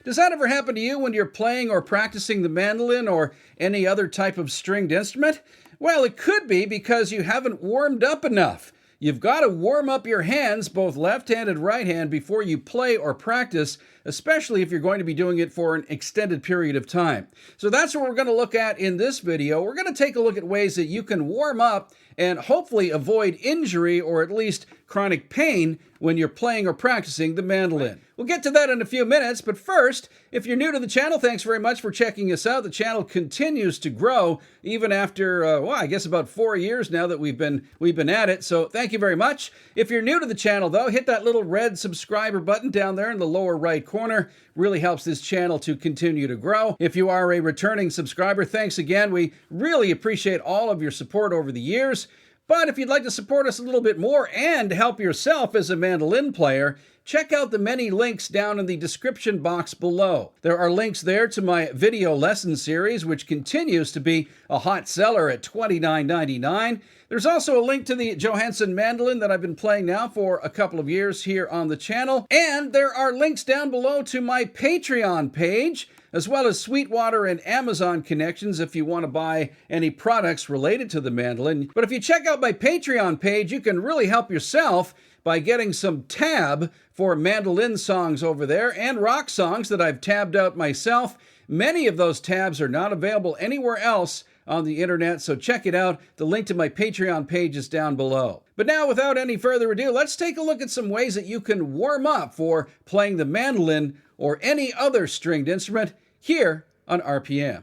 Does that ever happen to you when you're playing or practicing the mandolin or any other type of stringed instrument? Well, it could be because you haven't warmed up enough. You've got to warm up your hands, both left-hand and right-hand, before you play or practice, especially if you're going to be doing it for an extended period of time. So that's what we're going to look at in this video. We're going to take a look at ways that you can warm up and hopefully avoid injury or at least chronic pain when you're playing or practicing the mandolin. We'll get to that in a few minutes, but first, if you're new to the channel, thanks very much for checking us out. The channel continues to grow even after, I guess about 4 years now that we've been at it, so thank you very much. If you're new to the channel, though, hit that little red subscriber button down there in the lower right corner. Really helps this channel to continue to grow. If you are a returning subscriber, thanks again. We really appreciate all of your support over the years. But if you'd like to support us a little bit more and help yourself as a mandolin player, check out the many links down in the description box below. There are links there to my video lesson series, which continues to be a hot seller at $29.99. There's also a link to the Johansson mandolin that I've been playing now for a couple of years here on the channel. And there are links down below to my Patreon page, as well as Sweetwater and Amazon connections if you want to buy any products related to the mandolin. But if you check out my Patreon page, you can really help yourself by getting some tab for mandolin songs over there and rock songs that I've tabbed out myself. Many of those tabs are not available anywhere else on the internet, so check it out. The link to my Patreon page is down below. But now, without any further ado, let's take a look at some ways that you can warm up for playing the mandolin or any other stringed instrument here on RPM.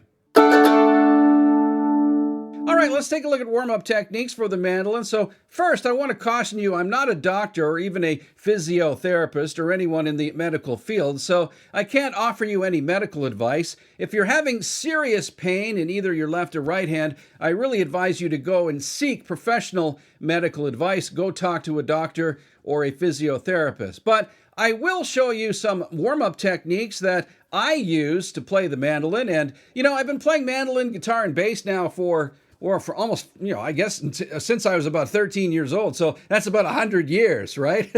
All right, let's take a look at warm-up techniques for the mandolin. So first, I want to caution you, I'm not a doctor or even a physiotherapist or anyone in the medical field, so I can't offer you any medical advice. If you're having serious pain in either your left or right hand, I really advise you to go and seek professional medical advice. Go talk to a doctor or a physiotherapist. But I will show you some warm-up techniques that I use to play the mandolin. And, I've been playing mandolin, guitar, and bass now for almost, I guess since I was about 13 years old. So that's about 100 years, right?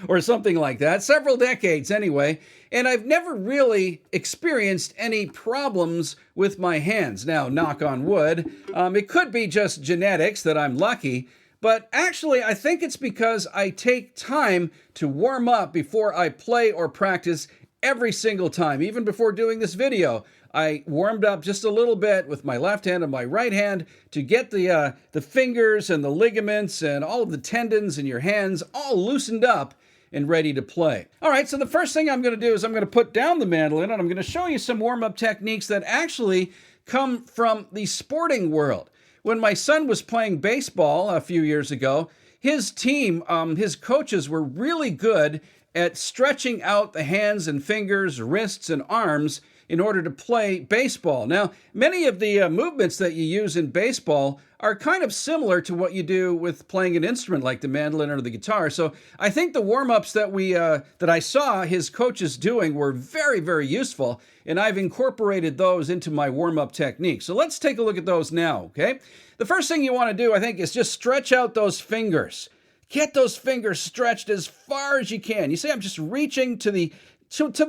Or something like that. Several decades anyway. And I've never really experienced any problems with my hands. Now, knock on wood. It could be just genetics that I'm lucky. But actually, I think it's because I take time to warm up before I play or practice every single time. Even before doing this video, I warmed up just a little bit with my left hand and my right hand to get the fingers and the ligaments and all of the tendons in your hands all loosened up and ready to play. All right, so the first thing I'm going to do is I'm going to put down the mandolin and I'm going to show you some warm-up techniques that actually come from the sporting world. When my son was playing baseball a few years ago, his team, his coaches were really good at stretching out the hands and fingers, wrists and arms in order to play baseball. Now, many of the movements that you use in baseball are kind of similar to what you do with playing an instrument like the mandolin or the guitar. So I think the warm-ups that I saw his coaches doing were very, very useful, and I've incorporated those into my warm-up technique. So let's take a look at those now, okay? The first thing you want to do, I think, is just stretch out those fingers. Get those fingers stretched as far as you can. You see, I'm just reaching to the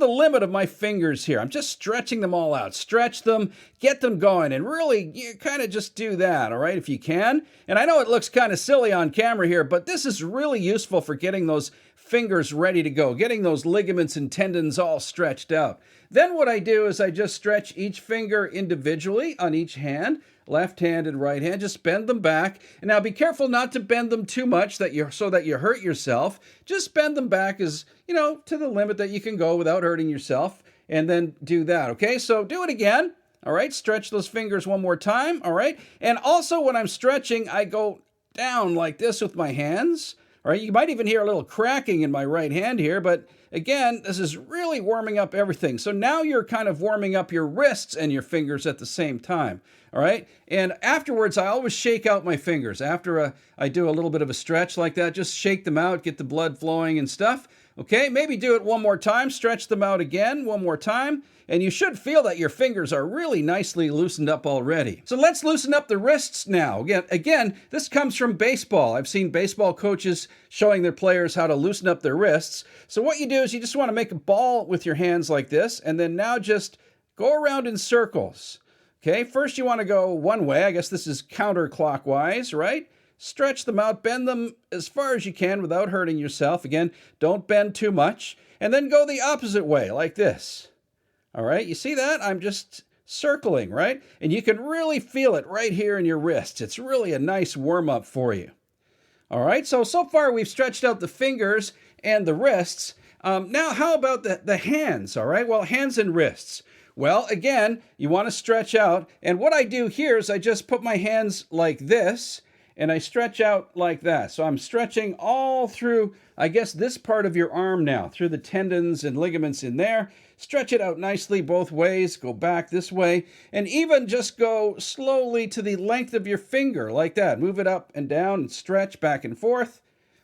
limit of my fingers here. I'm just stretching them all out. Stretch them, get them going, and really, you kind of just do that, all right, if you can. And I know it looks kind of silly on camera here, but this is really useful for getting those fingers ready to go, getting those ligaments and tendons all stretched out. Then what I do is I just stretch each finger individually on each hand, left hand and right hand, just bend them back. And now be careful not to bend them too much so that you hurt yourself. Just bend them back as, to the limit that you can go without hurting yourself. And then do that, okay? So do it again, all right? Stretch those fingers one more time, all right? And also when I'm stretching, I go down like this with my hands, all right? You might even hear a little cracking in my right hand here, but again, this is really warming up everything. So now you're kind of warming up your wrists and your fingers at the same time. All right. And afterwards, I always shake out my fingers. After I do a little bit of a stretch like that, just shake them out, get the blood flowing and stuff. Okay, maybe do it one more time. Stretch them out again one more time. And you should feel that your fingers are really nicely loosened up already. So let's loosen up the wrists now. Again, this comes from baseball. I've seen baseball coaches showing their players how to loosen up their wrists. So what you do is you just want to make a ball with your hands like this, and then now just go around in circles. Okay, first you want to go one way. I guess this is counterclockwise, right? Stretch them out, bend them as far as you can without hurting yourself. Again, don't bend too much. And then go the opposite way, like this. All right, you see that? I'm just circling, right? And you can really feel it right here in your wrists. It's really a nice warm-up for you. All right, so far we've stretched out the fingers and the wrists. Now, how about the hands, all right? Well, hands and wrists. Well, again, you want to stretch out. And what I do here is I just put my hands like this, and I stretch out like that. So I'm stretching all through, I guess, this part of your arm now, through the tendons and ligaments in there. Stretch it out nicely both ways. Go back this way. And even just go slowly to the length of your finger, like that. Move it up and down and stretch back and forth.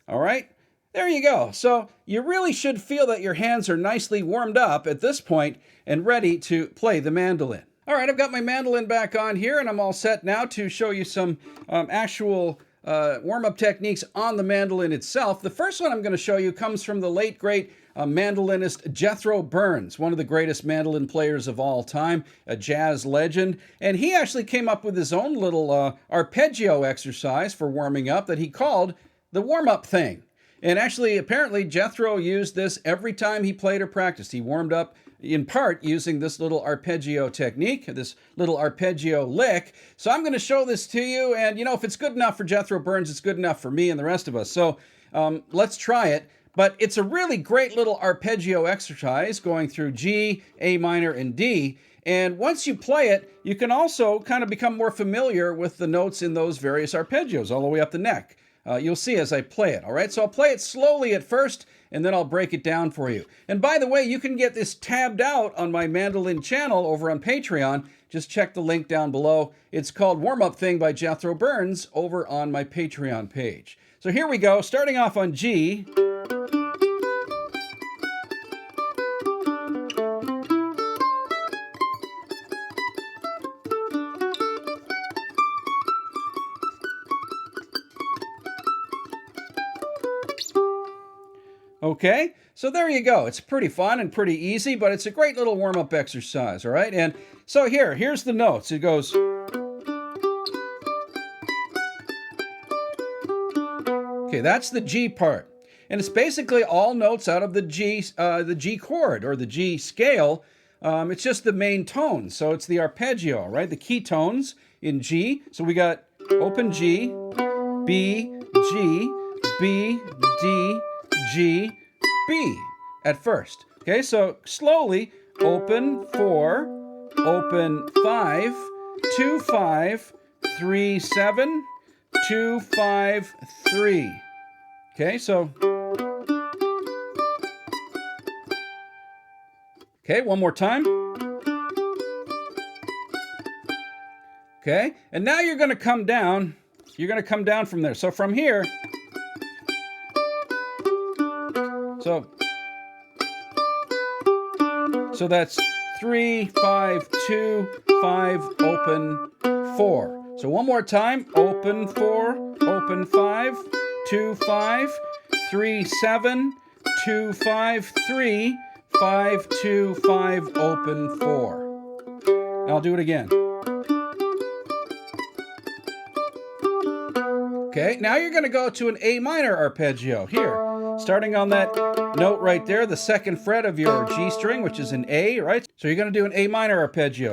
All right? There you go. So you really should feel that your hands are nicely warmed up at this point and ready to play the mandolin. All right, I've got my mandolin back on here, and I'm all set now to show you some actual warm-up techniques on the mandolin itself. The first one I'm going to show you comes from the late, great mandolinist Jethro Burns, one of the greatest mandolin players of all time, a jazz legend. And he actually came up with his own little arpeggio exercise for warming up that he called the warm-up thing. And actually, apparently, Jethro used this every time he played or practiced. He warmed up in part using this little arpeggio technique, this little arpeggio lick. So I'm going to show this to you, and you know, if it's good enough for Jethro Burns, it's good enough for me and the rest of us. So let's try it. But it's a really great little arpeggio exercise going through G, A minor, and D. And once you play it, you can also kind of become more familiar with the notes in those various arpeggios all the way up the neck. You'll see as I play it, all right? So I'll play it slowly at first, and then I'll break it down for you. And by the way, you can get this tabbed out on my mandolin channel over on Patreon. Just check the link down below. It's called Warm Up Thing by Jethro Burns over on my Patreon page. So here we go, starting off on G. Okay, so there you go. It's pretty fun and pretty easy, but it's a great little warm-up exercise, all right? And so here's the notes. It goes... Okay, that's the G part. And it's basically all notes out of the G chord, or the G scale. It's just the main tone, so it's the arpeggio, right? The key tones in G. So we got open G, B, G, B, D, G, B at first. Okay, so slowly, open 4, open 5, 2, 5, 3, 7, 2, 5, 3. Okay, so... Okay, one more time. Okay, and now you're going to come down. You're going to come down from there. So from here... So that's 3, 5, 2, 5, open 4. So one more time, open 4, open 5, 2, 5, 3, 7, 2, 5, 3, 5, 2, 5, open 4. And I'll do it again. Okay, now you're going to go to an A minor arpeggio here. Starting on that note right there, the second fret of your G string, which is an A, right? So you're going to do an A minor arpeggio.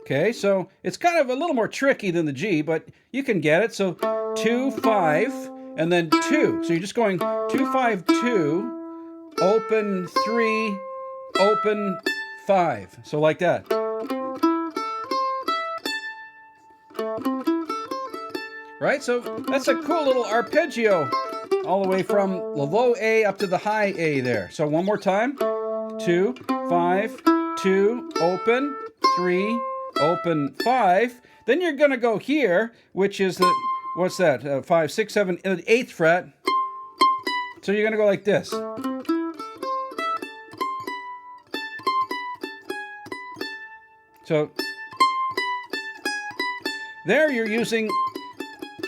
Okay, so it's kind of a little more tricky than the G, but you can get it. So 2, 5, and then 2. So you're just going 2, 5, 2, open 3, open 5. So like that. Right, so that's a cool little arpeggio all the way from the low A up to the high A there. So one more time. 2, 5, 2, open, 3, open, 5. Then you're going to go here, which is the what's that? 5, 6, 7, 8th fret. So you're going to go like this. So there you're using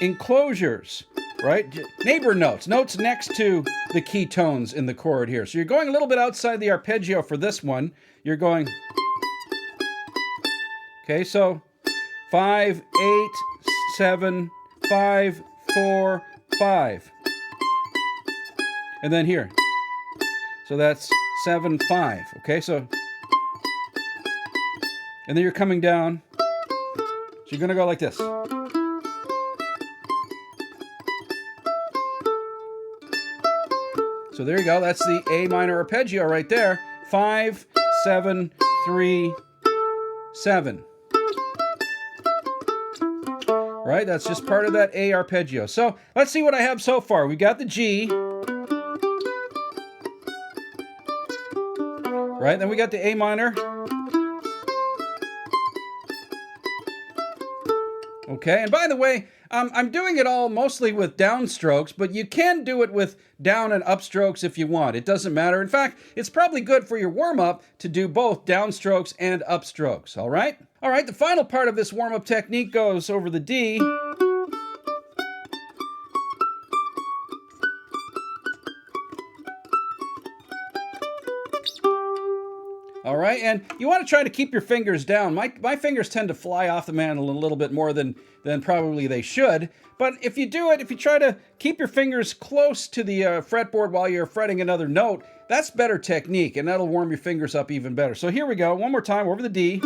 enclosures, right? Neighbor notes, notes next to the key tones in the chord here. So you're going a little bit outside the arpeggio for this one. You're going, okay, so 5, 8, 7, 5, 4, 5. And then here. So that's 7, 5. Okay, so, and then you're coming down. So you're going to go like this. So there you go. That's the A minor arpeggio right there. 5, 7, 3, 7. Right? That's just part of that A arpeggio. So let's see what I have so far. We got the G. Right? Then we got the A minor. Okay, and by the way, I'm doing it all mostly with downstrokes, but you can do it with down and upstrokes if you want. It doesn't matter. In fact, it's probably good for your warm-up to do both downstrokes and upstrokes, all right? All right, the final part of this warm-up technique goes over the D. All right, and you want to try to keep your fingers down. My fingers tend to fly off the mandolin a little bit more than probably they should. But if you do it, if you try to keep your fingers close to the fretboard while you're fretting another note, that's better technique, and that'll warm your fingers up even better. So here we go, one more time over the D.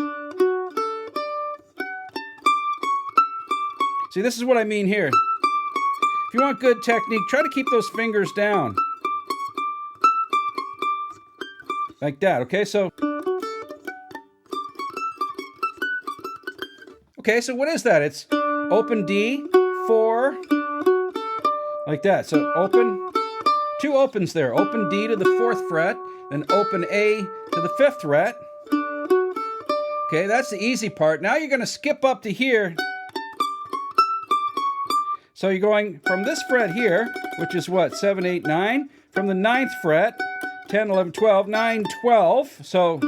See, this is what I mean here. If you want good technique, try to keep those fingers down. Like that, okay? So what is that? It's open D, 4, like that. So open, 2 opens there. Open D to the 4th fret, then open A to the 5th fret. Okay, that's the easy part. Now you're going to skip up to here. So you're going from this fret here, which is what, 7, 8, 9, from the 9th fret, 10, 11, 12, 9, 12. So,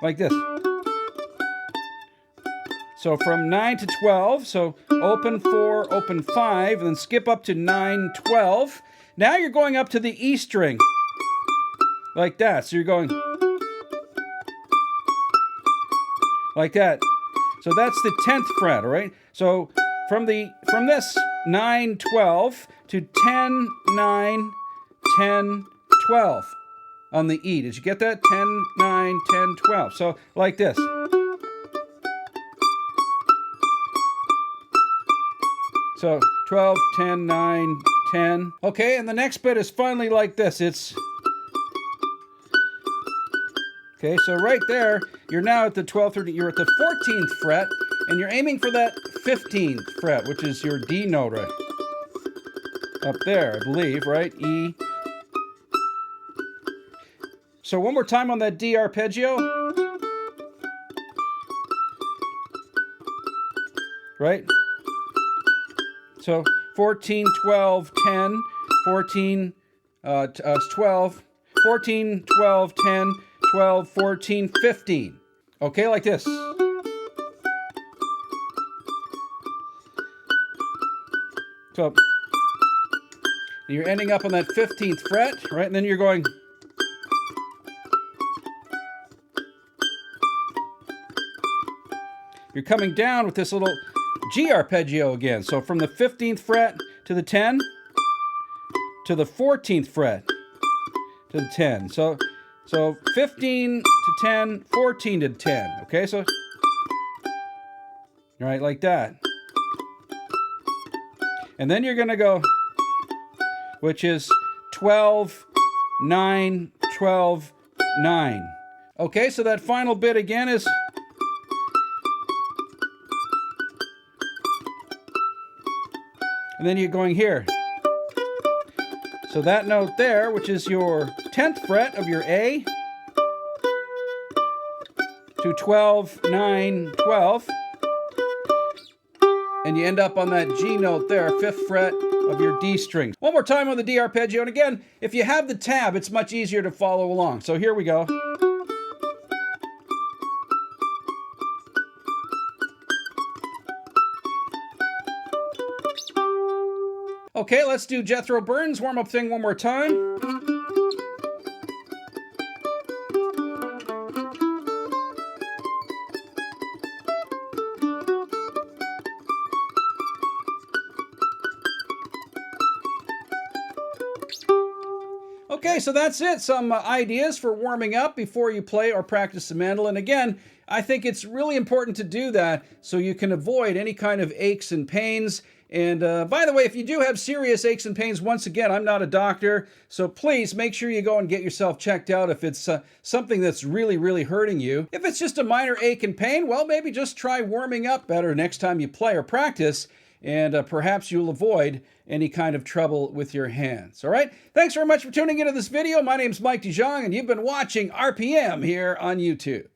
like this. So from 9 to 12, so open 4, open 5, and then skip up to 9, 12. Now you're going up to the E string. Like that. So you're going like that. So that's the 10th fret, all right? So from this 9, 12 to 10, 9, 10, 12 on the E. Did you get that? 10, 9, 10, 12. So like this. So 12, 10, 9, 10. Okay, and the next bit is finally like this. It's... Okay, so right there, you're now at the 12th, 13th, you're at the 14th fret, and you're aiming for that 15th fret, which is your D note right up there, I believe, right? E. So one more time on that D arpeggio. Right? So 14, 12, 10, 14, 12, 14, 12, 10, 12, 14, 15. Okay, like this. So you're ending up on that 15th fret, right? And then you're going... You're coming down with this little G arpeggio again. So from the 15th fret to the 10, to the 14th fret to the 10. So 15 to 10, 14 to 10. Okay, so, all right, like that. And then you're going to go, which is 12, 9, 12, 9. Okay, so that final bit again is... And then you're going here. So that note there, which is your 10th fret of your A, to 12, 9, 12. and you end up on that G note there, 5th fret of your D string. One more time on the D arpeggio, and again, if you have the tab, it's much easier to follow along. So here we go. Okay, let's do Jethro Burns warm-up thing one more time. Okay, so that's it. Some ideas for warming up before you play or practice the mandolin. Again, I think it's really important to do that so you can avoid any kind of aches and pains. And by the way, if you do have serious aches and pains, once again, I'm not a doctor, so please make sure you go and get yourself checked out if it's something that's really, really hurting you. If it's just a minor ache and pain, well, maybe just try warming up better next time you play or practice, and perhaps you'll avoid any kind of trouble with your hands. All right? Thanks very much for tuning into this video. My name's Mike DeJong, and you've been watching RPM here on YouTube.